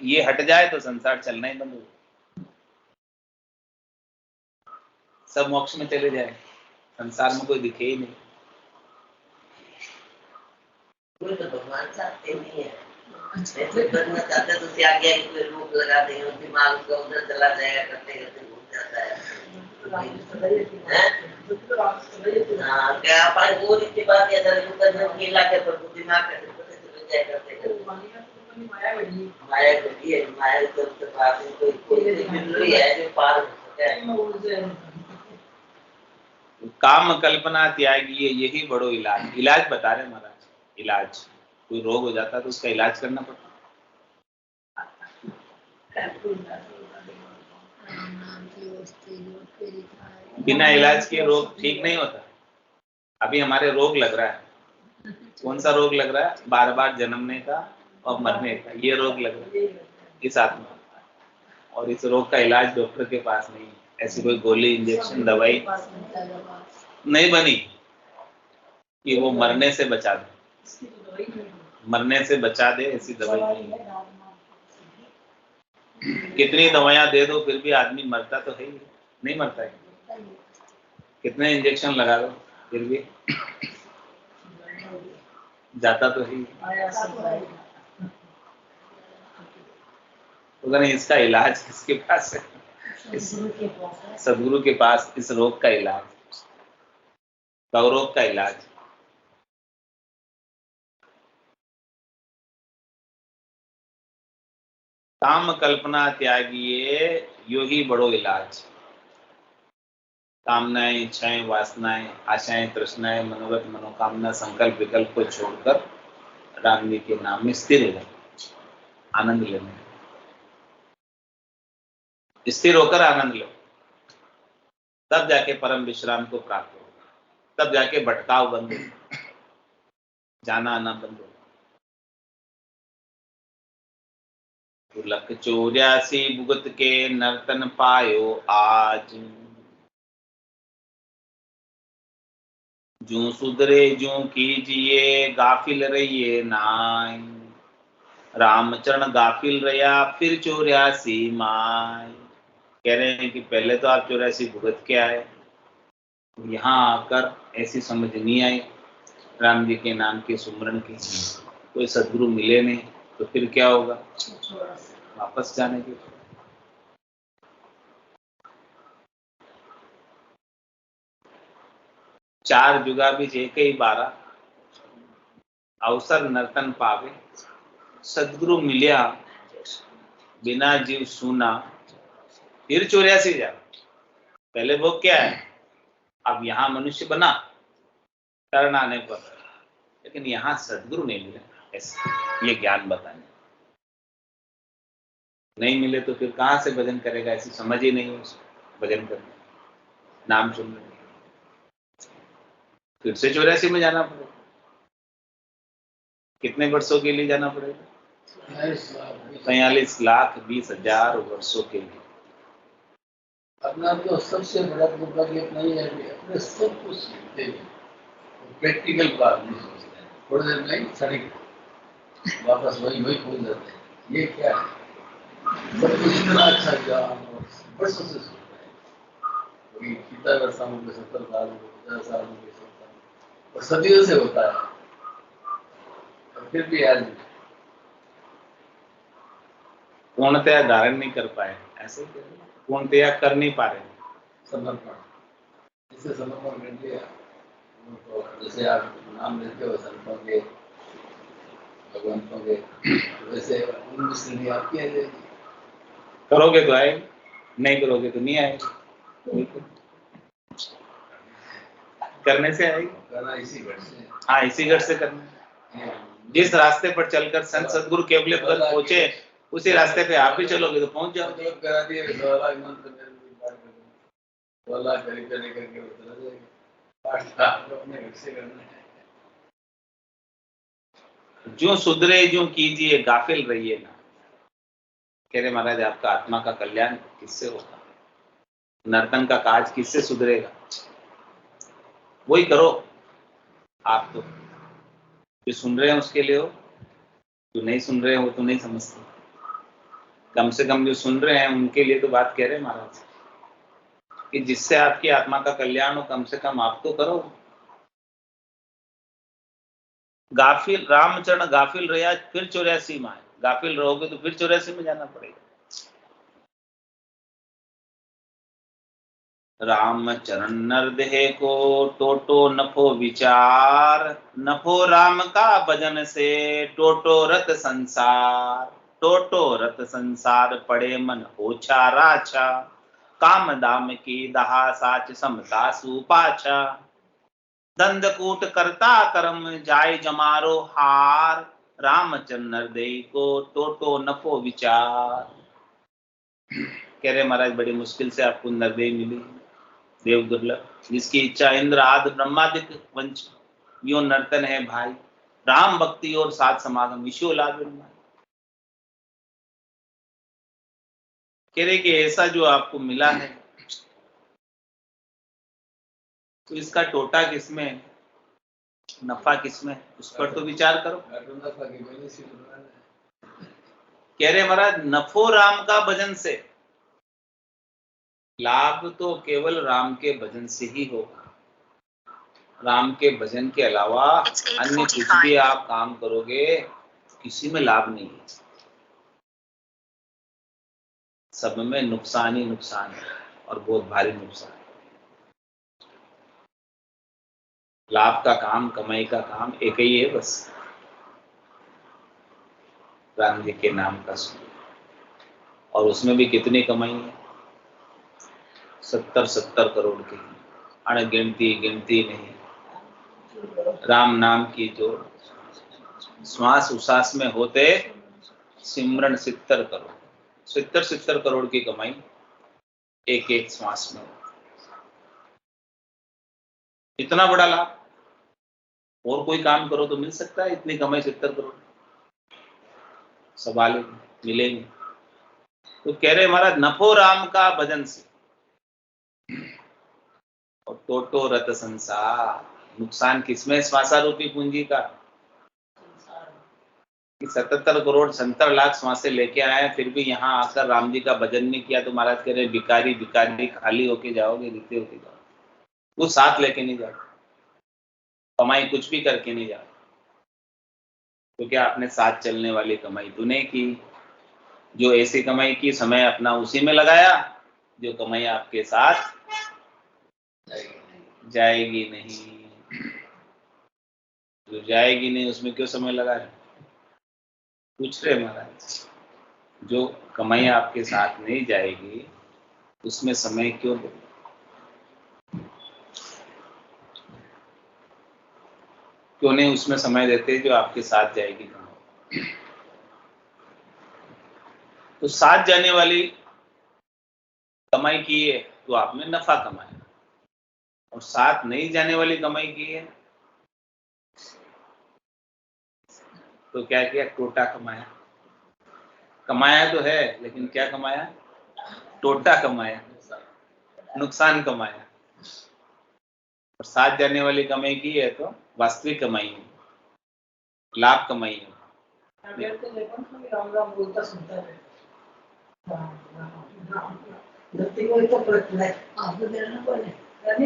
Speaker 1: ये हट जाए तो संसार चलना ही बंद हो जाए, सब मोक्ष में चले जाए, संसार में कोई दिखे ही नहीं।
Speaker 3: कोई तो भगवान चाहते नहीं है। ऐसे करना चाहते तो क्या आज्ञा की कोई रोक लगा देंगे और दिमाग उसका उधर चला जाएगा, करते करते भूल जाता है। हाँ, क्या अपन वो इसके बाद या दर करने के इलाके पर दिमाग का चले जाए करते करते। माया गति है, माया तो पास में कोई बिल्ली है जो पार हो सकता है।
Speaker 1: काम कल्पना त्यागी है, यही बड़ो इलाज। इलाज बता रहे महाराज, इलाज। कोई रोग हो जाता है तो उसका इलाज करना पड़ता है। बिना इलाज के रोग ठीक नहीं होता। अभी हमारे रोग लग रहा है, कौन सा रोग लग रहा है? बार बार जन्मने का और मरने का, ये रोग लग रहा है इस आत्मा। और इस रोग का इलाज डॉक्टर के पास नहीं है। ऐसी कोई गोली, इंजेक्शन, दवाई नहीं बनी कि वो मरने से बचा दे, मरने से बचा दे, ऐसी दवाई नहीं है। कितनी दवाइयां दे दो फिर भी आदमी मरता तो है ही नहीं, मरता है। कितने इंजेक्शन लगा दो फिर भी जाता तो है। तो नहीं, इसका इलाज किसके पास है? सदगुरु के पास इस रोग का इलाज, रोग का इलाज। काम कल्पना त्यागिए, यो ही बड़ो इलाज। कामनाएं, इच्छाएं, वासनाएं, आशाएं, तृष्णाएं, मनोरथ, मनोकामना, संकल्प, विकल्प को छोड़कर राम जी के नाम में स्थिर हो जाए, आनंद लेने, स्थिर होकर आनंद लो, तब जाके परम विश्राम को प्राप्त हो, तब जाके भटकाव बंद हो, जाना आना बंद हो। 284 भुगत के नर्तन पायो आज, जू सुधरे जू कीजिए, गाफिल रहिए नाय। रामचरण गाफिल रहा फिर 84 माय। कह रहे हैं कि पहले तो आप 84 भुगत के आए, यहाँ आकर ऐसी समझ नहीं आई राम जी के नाम के सुमरन की, कोई सदगुरु मिले नहीं, तो फिर क्या होगा? वापस जाने के। चार जुगा बीच एक ही 12, अवसर नर्तन पावे, सदगुरु मिलिया बिना जीव सुना, फिर 84 जा। पहले वो क्या है? अब यहाँ मनुष्य बना शरण आने पर, लेकिन यहाँ सदगुरु नहीं मिले, ऐसे ये ज्ञान बताने नहीं मिले तो फिर कहाँ से भजन करेगा? ऐसी समझ ही नहीं है उसको भजन करने, नाम सुनने। फिर से 84 में जाना पड़ेगा। कितने वर्षों के लिए जाना पड़ेगा? 43,20,000 वर्षों के लिए।
Speaker 4: अपना तो सबसे बड़ा दुर्भाग्य नहीं है कि अपने सब कुछ सीखते हैं, प्रैक्टिकल बात नहीं सोचते हैं, थोड़ी देर में क्षणिक वापस वही पहुंच जाते हैं। ये क्या है? सब कुछ इतना अच्छा ज्ञान वर्षों से सोचता है, कोई कितना वर्षा में 70 साल, 50 साल में 70 साल, और सदियों से होता है, और फिर भी आज
Speaker 1: पूर्णतया धारण नहीं कर पाए, ऐसे पूर्णतया कर नहीं पा रहे।
Speaker 4: समर्पण, जिसे समर्पण कर दिया, तो जैसे आप नाम लेते हो संतों के, भगवंतों के, वैसे उनमें श्रेणी आपकी आ जाएगी।
Speaker 1: करोगे तो आएगी, नहीं करोगे तो नहीं आएगी। करने से आएगी,
Speaker 4: करना इसी घट से।
Speaker 1: हाँ, इसी घट से करना। जिस रास्ते पर चलकर संत सदगुरु केवल तक पहुंचे, उसी रास्ते पे आप भी चलोगे तो पहुंच जाओगे।
Speaker 4: करा दिए 2 लाख मंत्र में पाठ कर, 2 लाख करीब करके वो चला जाएगा। पाठ आपको अपने घर से करना है।
Speaker 1: जो सुधरे जो कीजिए, गाफिल रहिए ना। कह रहे महाराज, आपका आत्मा का कल्याण किससे होगा? नर्तन का काज किससे सुधरेगा? वही करो। आप तो जो सुन रहे हैं उसके लिए हो, जो नहीं सुन रहे हैं वो तो नहीं समझते। कम से कम जो सुन रहे हैं उनके लिए तो बात कह रहे हैं महाराज, कि जिससे आपकी आत्मा का कल्याण हो, कम से कम आप तो करो। गाफिल, रामचरण गाफिल रहा फिर 84 माए। गाफिल रहोगे तो फिर 84 में जाना पड़ेगा। राम चरण नर देह को टोटो नफो विचार, नफो राम का भजन से टोटो रत संसार। टोटो रत संसार पड़े मन ओछा राछा, काम दाम की दहा साच समता सुपाछा। दंडकूट करता कर्म जाय जमारो हार, रामचंद्र दे को टोटो नफो विचार। कह रहे महाराज बड़ी मुश्किल से आपको नरदेह मिली, देव दुर्लभ, जिसकी इच्छा इंद्र आदि ब्रह्मादिक वंश यो नर्तन है भाई, राम भक्ति और साथ समागम विशो लाभ। कह रहे कि ऐसा जो आपको मिला है तो इसका टोटा किसमें, नफा किसमें, उस पर तो विचार करो। कह रहे महाराज नफो राम का भजन से, लाभ तो केवल राम के भजन से ही होगा। राम के भजन के अलावा अन्य कुछ भी आप काम करोगे किसी में लाभ नहीं है, सब में नुकसान ही नुकसान है और बहुत भारी नुकसान है। लाभ का काम, कमाई का काम एक ही है बस, राम जी के नाम का सुन, और उसमें भी कितनी कमाई है, 70 करोड़ की, अनगिनती गिनती नहीं। राम नाम की जो श्वास उसास में होते सिमरन 70 करोड़, 70 करोड़ की कमाई एक एक श्वास में। इतना बड़ा लाभ और कोई काम करो तो मिल सकता है इतनी कमाई 70 करोड़? सवाल मिलेंगे। तो कह रहे महाराज नफो राम का भजन से और टोटो रत संसार, नुकसान किसमें, श्वासा रूपी पूंजी का। कि 77 करोड़ 70 लाख श्वासें लेके आए फिर भी यहाँ आकर राम जी का भजन नहीं किया तो महाराज कह रहे भिखारी भिखारी, खाली होके जाओगे, रिते होके जाओगे, कुछ साथ लेके नहीं जाओ, कमाई कुछ भी करके नहीं जाओ, तो क्या आपने साथ चलने वाली कमाई तो नहीं की। जो ऐसी कमाई की समय अपना उसी में लगाया जो कमाई आपके साथ जाएगी नहीं, जो जाएगी नहीं उसमें क्यों समय लगाए। पूछ रहे महाराज जो कमाई आपके साथ नहीं जाएगी उसमें समय क्यों दो, क्यों नहीं उसमें समय देते जो आपके साथ जाएगी कमाई। तो साथ जाने वाली कमाई की है तो आपने नफा कमाया, और साथ नहीं जाने वाली कमाई की है तो क्या किया, टोटा कमाया। कमाया तो है लेकिन क्या कमाया, टोटा कमाया, नुकसान कमाया। और साथ जाने वाली कमाई की है तो वास्तविक कमाई है, लाभ कमाई है।
Speaker 2: राम राम बोलता सुनता है, तो प्रश्न है आपको देना पड़े, मतलब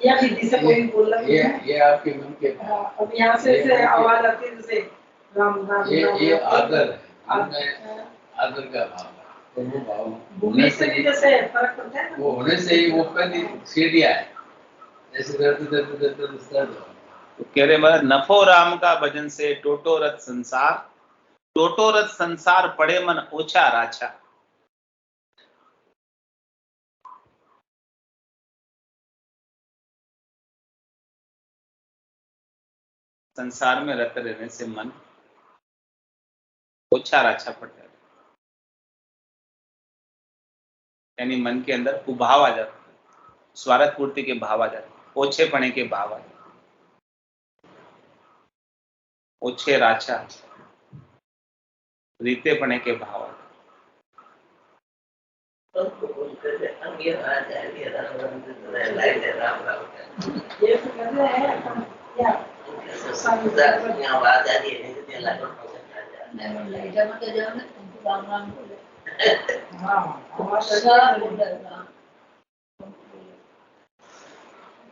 Speaker 2: या विधि से कोई बोल रहा है,
Speaker 4: ये आपके मन के,
Speaker 2: अब यहाँ से आवाज आती है जैसे राम राम,
Speaker 4: ये आदर आदर का भाव है, तो वो भाव
Speaker 2: होने से भी जैसे फर्क पड़ता है,
Speaker 4: वो होने से ही वो पहली सीढ़ियाँ है, ऐसे करते
Speaker 1: तो कह रहे मतलब नफो राम का भजन से टोटो रथ संसार, टोटो रथ संसार पड़े मन ओछा राछा। संसार में रत रहने से मन ओछा राछा पड़ता है, यानी मन के अंदर कुभाव आ जाता है, स्वार्थ पूर्ति के भाव आ जाते हैं, ओछे पने के भाव आ जाते हैं, ओछे राछा रीते पने के भाव आ जाते
Speaker 2: ये तो कर रहे हैं क्या राम राम बोले,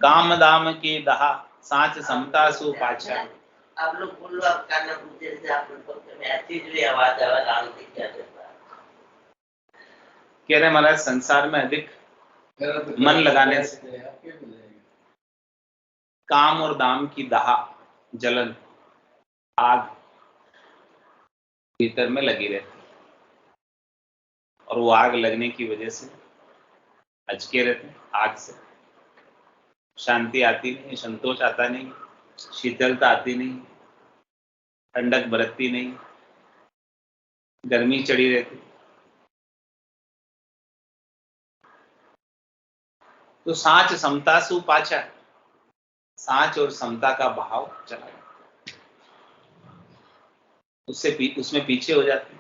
Speaker 1: काम दाम की दहा साच समता सु पाछा।
Speaker 3: आप लोग बोलो, आप काना पूछे से आप लोग में अच्छी जो आवाज राम की क्या देता है।
Speaker 1: कह रहे महाराज संसार में अधिक मन लगाने से काम और दाम की दाह जलन आग भीतर में लगी रहती और वो आग लगने की वजह से अचके रहते, आग से शांति आती नहीं, संतोष आता नहीं, शीतलता आती नहीं, ठंडक बरतती नहीं, गर्मी चढ़ी रहती। तो सांच समता सु पाचा, सांच और समता का भाव चला गया, उसमें पीछे हो जाते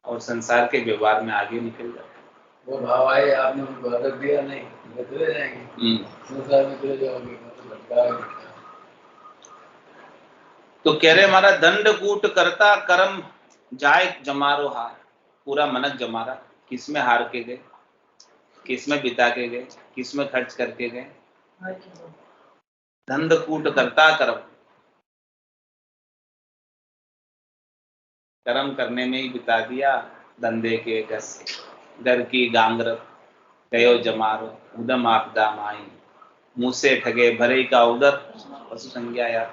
Speaker 1: और संसार के व्यवहार में आगे निकल जाते।
Speaker 4: वो भाव आए, आपने उनको अदब दिया नहीं, चले जाएंगे संसार में, चले जाओगे
Speaker 1: तो कह रहे हमारा दंड कूट करता कर्म जाए जमारो हार। पूरा मनक जमारा किसमें हार के गए, किसमें बिता के गए, किसमें खर्च करके गए। दंड कूट करता कर्म करने में ही बिता दिया, धंधे के घस घर की गांगर कयो जमारो उदम आपदा माई, मुँह से ठगे भरे का उदर पशु संज्ञा या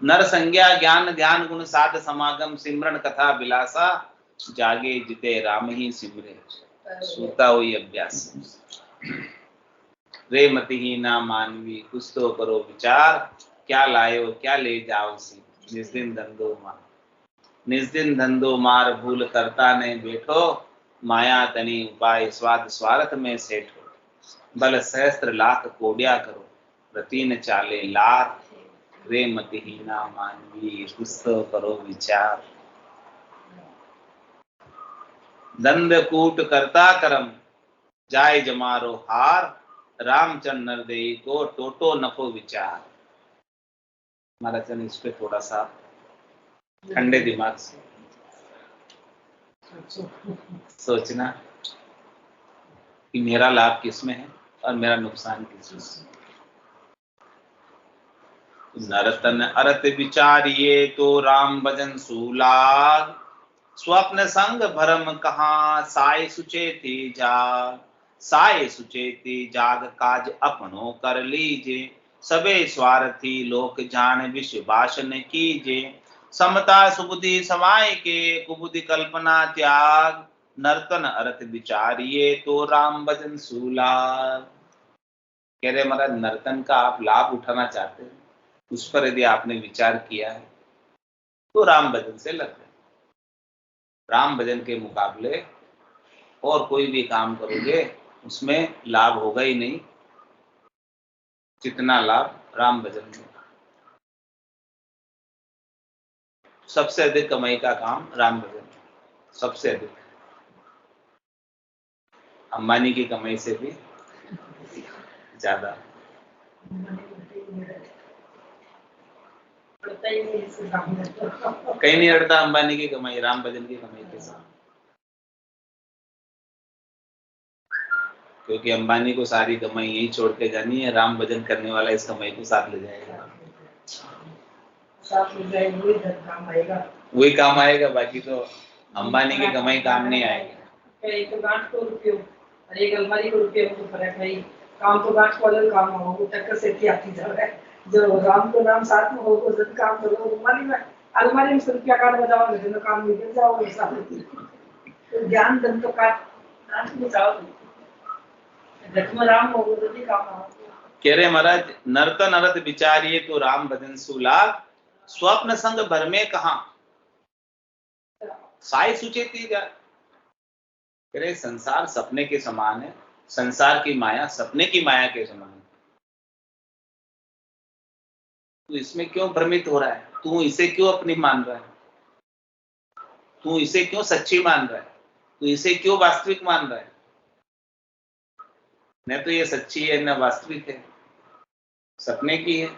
Speaker 1: नर संज्ञा ज्ञान ध्यान गुण साध समागम सिमरन कथा बिलासा, जागे जिते राम ही सिमरे सूता हुई अभ्यास। रे मतिहीना मानवी कुछ तो करो विचार, क्या लायो क्या ले जाओ सी निस्दिन धंधो मार। निस्दिन धंधो मार भूल करता ने बैठो, माया तनी उपाय स्वाद स्वार्थ में सेठो। बल सहस्त्र लाख कोड्या करो, रति न चाले लार। रे मतिहीना मानवी कुछ तो करो विचार। दंड कूट करता करम जाय जमारो हार, रामचंद्र नरदेई को टोटो नफो विचार। महाराज ने इस पे थोड़ा सा ठंडे दिमाग से सोचना कि मेरा लाभ किसमें है और मेरा नुकसान किसमें। नरतन अरत विचारिये तो राम भजन सुलाग, स्वप्न संग भरम कहाँ साय सुचेती जाग। साय सुचेती जाग काज अपनो कर लीजे, सबे स्वार्थी लोक जान विश्वास न कीजे। समता सुबुद्धि समाय के कुबुद्धि कल्पना त्याग, नर्तन अर्थ विचारिये तो राम भजन सुलाग। कह रहे महाराज नर्तन का आप लाभ उठाना चाहते हैं, उस पर यदि आपने विचार किया है तो राम भजन से लग गए। राम भजन के मुकाबले और कोई भी काम करोगे उसमें लाभ होगा ही नहीं जितना लाभ राम भजन में। सबसे अधिक कमाई का काम राम भजन, सबसे अधिक, अंबानी की कमाई से भी ज्यादा। कहीं नहीं हटता अंबानी की कमाई राम भजन की कमाई के साथ, क्योंकि अंबानी को सारी कमाई यही छोड़ के जानी है, राम भजन करने वाला इस कमाई को साथ ले जाएगा, वही काम आएगा, बाकी तो अंबानी की कमाई काम नहीं आएगी।
Speaker 2: एक तो गांठ को रुपये और एक अलमारी को रुपये को फर्क है। काम तो गांठ वाले काम हो, वो टक्कर से की आती जा रहा है। जो राम को नाम साथ में हो वो जब काम करो, अलमारी में से रुपया काट बजाओगे तो काम निकल जाओगे साथ। तो ज्ञान धन तो काट में जाओगे, जख्म राम हो वो भी काम हो।
Speaker 1: कह रहे महाराज नर्तन अरत विचारिये तो राम भजन सुलाग, स्वप्न संग भर में कहा साय सुचेती जा। कह रहे संसार सपने के समान है, संसार की माया सपने की माया के समान है। तू इसमें क्यों भ्रमित हो रहा है, तू इसे क्यों अपनी मान रहा है, तू इसे क्यों सच्ची मान रहा है, तू इसे क्यों वास्तविक मान रहा है। न तो ये सच्ची है न वास्तविक है, सपने की है।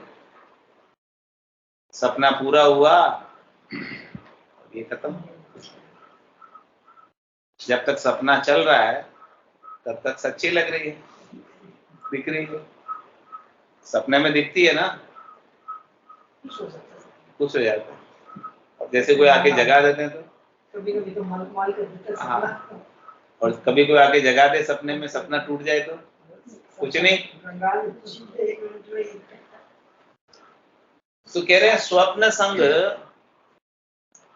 Speaker 1: सपना पूरा हुआ ये खत्म। जब तक सपना चल रहा है तब तक सच्ची लग रही है, दिख रही है, सपने में दिखती है ना
Speaker 2: खुश हो जाता है।
Speaker 1: खुश हो जाता है। और जैसे कोई आके जगा देते हैं तो
Speaker 2: कभी कभी तो माल कर देता है
Speaker 1: हाँ।
Speaker 2: सपना।
Speaker 1: और कभी कोई आके जगा दे सपने में, सपना टूट जाए तो कुछ नहीं।
Speaker 2: बंगाल खुशी पे एक मिनट में ही।
Speaker 1: तो कह रहे हैं स्वप्न संग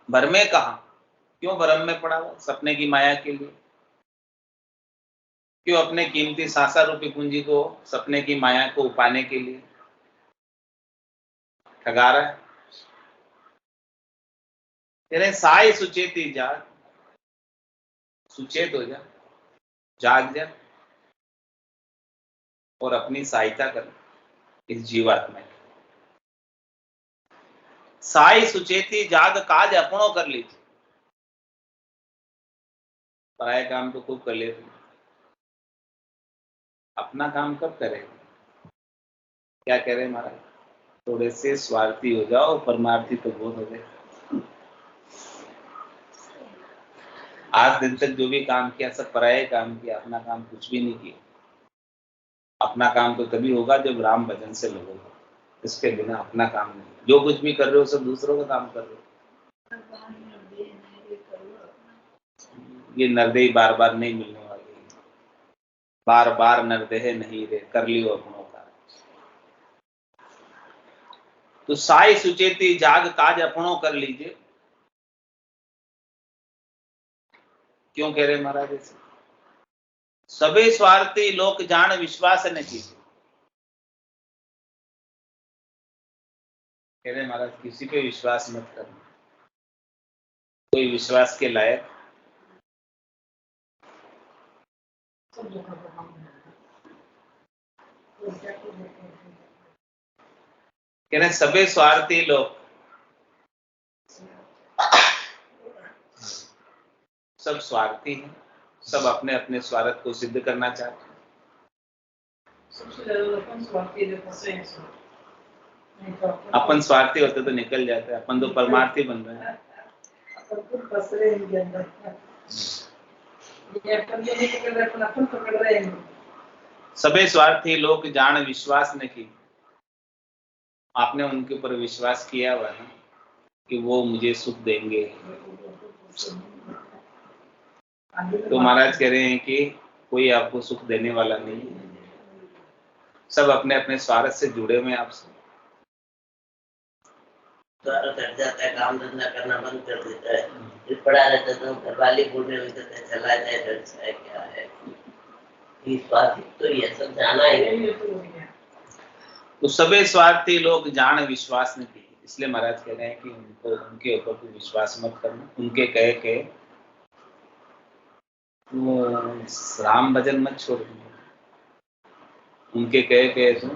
Speaker 1: भ्रमे कहा, क्यों भ्रम में पड़ा हुआ सपने की माया के लिए? क्यों अपने कीमती सांसा रूपी पूंजी को सपने की माया को उपाने के लिए ठगा रहा है? कह रहे हैं साई सुचेती जाग, सुचेत हो जा, जाग जा और अपनी सहायता कर इस जीवात्मा की। साई सुचेती जाग काज अपनों कर लीजिए। पराये काम तो खूब कर लेते, अपना काम कब करेंगे? क्या कह रहे हैं महाराज? थोड़े से स्वार्थी हो जाओ, परमार्थी तो बहुत हो गए। आज दिन तक जो भी काम किया सब पराये काम किया, अपना काम कुछ भी नहीं किया। अपना काम तो तभी होगा जब राम भजन से लगोगे, इसके बिना अपना काम नहीं। जो कुछ भी कर रहे हो सब दूसरों का काम कर रहे हो। ये नरदेही बार बार नहीं मिलने वाली, बार बार नरदेह नहीं रे, कर लियो अपनों का। तो साई सुचेती जाग काज अपनों कर लीजिए। क्यों कह रहे महाराज ऐसे? सबे स्वार्थी लोक जान विश्वास न कीजिए। कह रहे महाराज किसी पे विश्वास मत करना, कोई विश्वास के लायक
Speaker 2: सब जगह पर काम है। तो क्या कर सकते हैं?
Speaker 1: कह रहे सबे स्वार्थी लोग, सब स्वार्थी हैं, सब अपने अपने स्वार्थ को सिद्ध करना चाहते हैं।
Speaker 2: सबसे ज्यादा अपन स्वार्थी जो फंसे हैं इसमें। नहीं तो
Speaker 1: अपन स्वार्थी होते तो निकल जाते, अपन तो परमार्थी बन रहे हैं।
Speaker 2: अपन खुद फंस रहे हैं इनके अंदर। ये अपन जो नहीं पकड़ रहे, अपन पकड़ रहे हैं।
Speaker 1: सबे स्वार्थी लोग जान विश्वास न की। आपने उनके ऊपर विश्वास किया हुआ है कि वो मुझे सुख देंगे, तो महाराज कह रहे हैं कि कोई आपको सुख देने वाला नहीं है। सब अपने अपने स्वार्थ से जुड़े हुए हैं आपसे।
Speaker 3: स्वार्थ हट जाता है, काम धंधा करना बंद कर देता है, फिर पड़ा रहता है तो घरवाली बोलने लगते हैं चला जाए घर से, क्या है ये स्वार्थी तो ये सब जाना ही।
Speaker 1: तो सबे स्वार्थी लोग जान विश्वास न की। इसलिए महाराज कह रहे हैं कि उनको, उनके ऊपर कोई विश्वास मत करना, उनके कहे के वो राम भजन मत छोड़, उनके कहे के तुम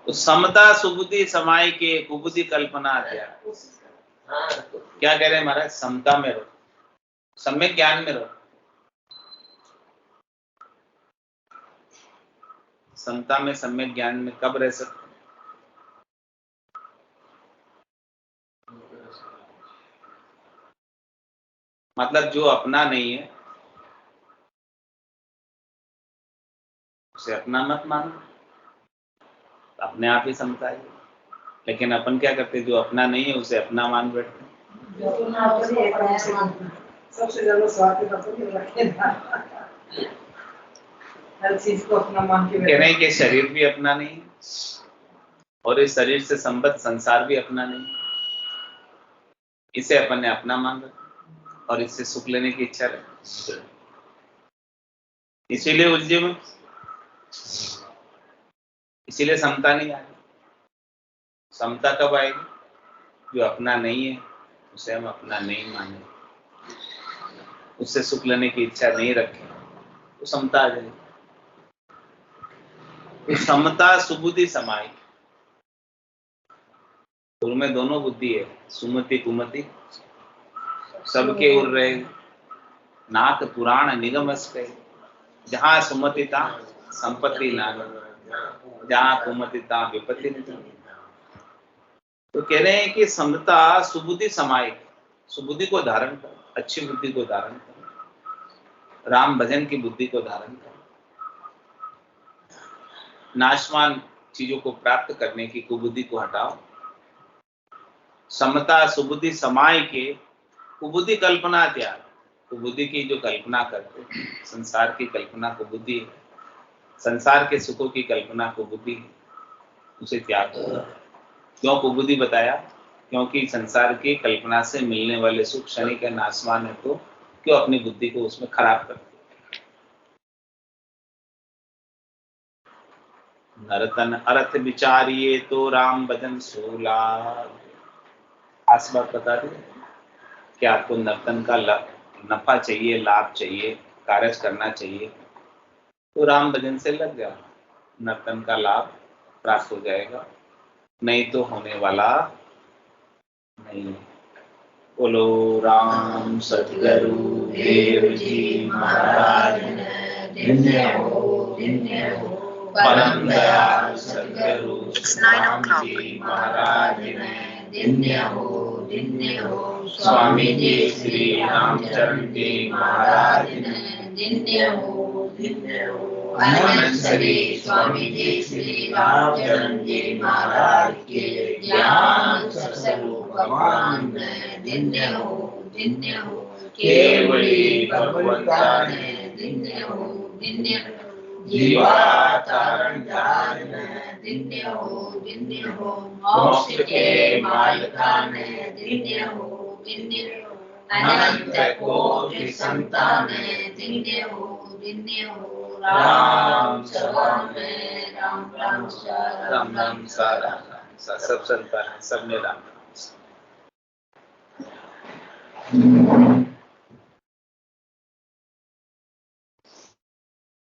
Speaker 1: तो समता सुबुद्धि समाई के कुबुद्धि कल्पना त्याग। क्या कह रहे हैं महाराज? समता में रहो, सम्यक ज्ञान में रहो। समता में, सम्यक ज्ञान में कब रह सकते? मतलब जो अपना नहीं है उसे अपना मत मानो, अपने आप ही समता है। लेकिन अपन क्या करते, जो अपना नहीं है उसे अपना मान बैठते।
Speaker 2: सबसे ज्यादा स्वार्थी तो रखेगा, हर चीज को अपना मान के
Speaker 1: कह रहे हैं कि शरीर भी अपना नहीं है और इस शरीर से संबद्ध संसार भी अपना नहीं है। इसे अपन ने अपना मान रखा और इससे सुख लेने की इच्छा रखी, इसीलिए उलझे में, इसीलिए समता नहीं आएगी। समता कब आएगी? जो अपना नहीं है उसे हम अपना नहीं माने, उससे सुख लेने की इच्छा नहीं रखें, तो समता आ जाएगी। तो समता सुबुद्धि समाई, गुरु में दोनों बुद्धि है, सुमति कुमति सबके उर रहे, नाथ पुराण निगम कहे। जहाँ सुमति ता संपत्ति ना, जहाँ कुमति ता विपत्ति नहीं। तो कह रहे हैं कि समता सुबुद्धि समाय, सुबुद्धि को धारण कर, अच्छी बुद्धि को धारण कर, राम भजन की बुद्धि को धारण कर, नाशवान चीजों को प्राप्त करने की कुबुद्धि को हटाओ। समता सुबुद्धि समाय के, कुबुद्धि कल्पना त्याग, कुबुद्धि की जो कल्पना करते, संसार की कल्पना कुबुद्धि है, संसार के सुखों की कल्पना कुबुद्धि है, उसे त्याग करो। क्यों कुबुद्धि बताया? क्योंकि संसार की कल्पना से मिलने वाले सुख क्षणिक है, नाशवान है, तो क्यों अपनी बुद्धि को उसमें खराब करते? नरतन अर्थ विचारिए तो राम भजन सोला। खास बात बता दी कि आपको नर्तन का नफा चाहिए, लाभ चाहिए, कार्य करना चाहिए, तो राम भजन से लग जाओ, नर्तन का लाभ प्राप्त हो जाएगा, नहीं तो होने वाला नहीं। बोलो राम सतगुरु देव जी महाराज,
Speaker 2: धन्य हो, धन्य हो।
Speaker 1: परम दयाल सतगुरु राम जी महाराज,
Speaker 2: धन्य हो, धन्य हो।
Speaker 1: स्वामी जी श्री रामचरण जी महाराज,
Speaker 2: धन्य हो, धन्य हो।
Speaker 1: अनंत श्री स्वामी जी श्री रामचरण जी महाराज के ज्ञान स्वरूप भगवान,
Speaker 2: धन्य हो, धन्य हो।
Speaker 1: केवली भगवंता ने
Speaker 2: धन्य हो, धन्य हो।
Speaker 1: जीवा तारण जान,
Speaker 2: धन्य हो, धन्य हो।
Speaker 1: मोक्ष के मार्ग
Speaker 2: दान, धन्य हो, धन्य हो।
Speaker 1: अनंत कोटि संतान,
Speaker 2: धन्य हो, धन्य हो।
Speaker 1: राम
Speaker 2: राम राम राम
Speaker 1: राम राम सारा सब संतान, सब में राम।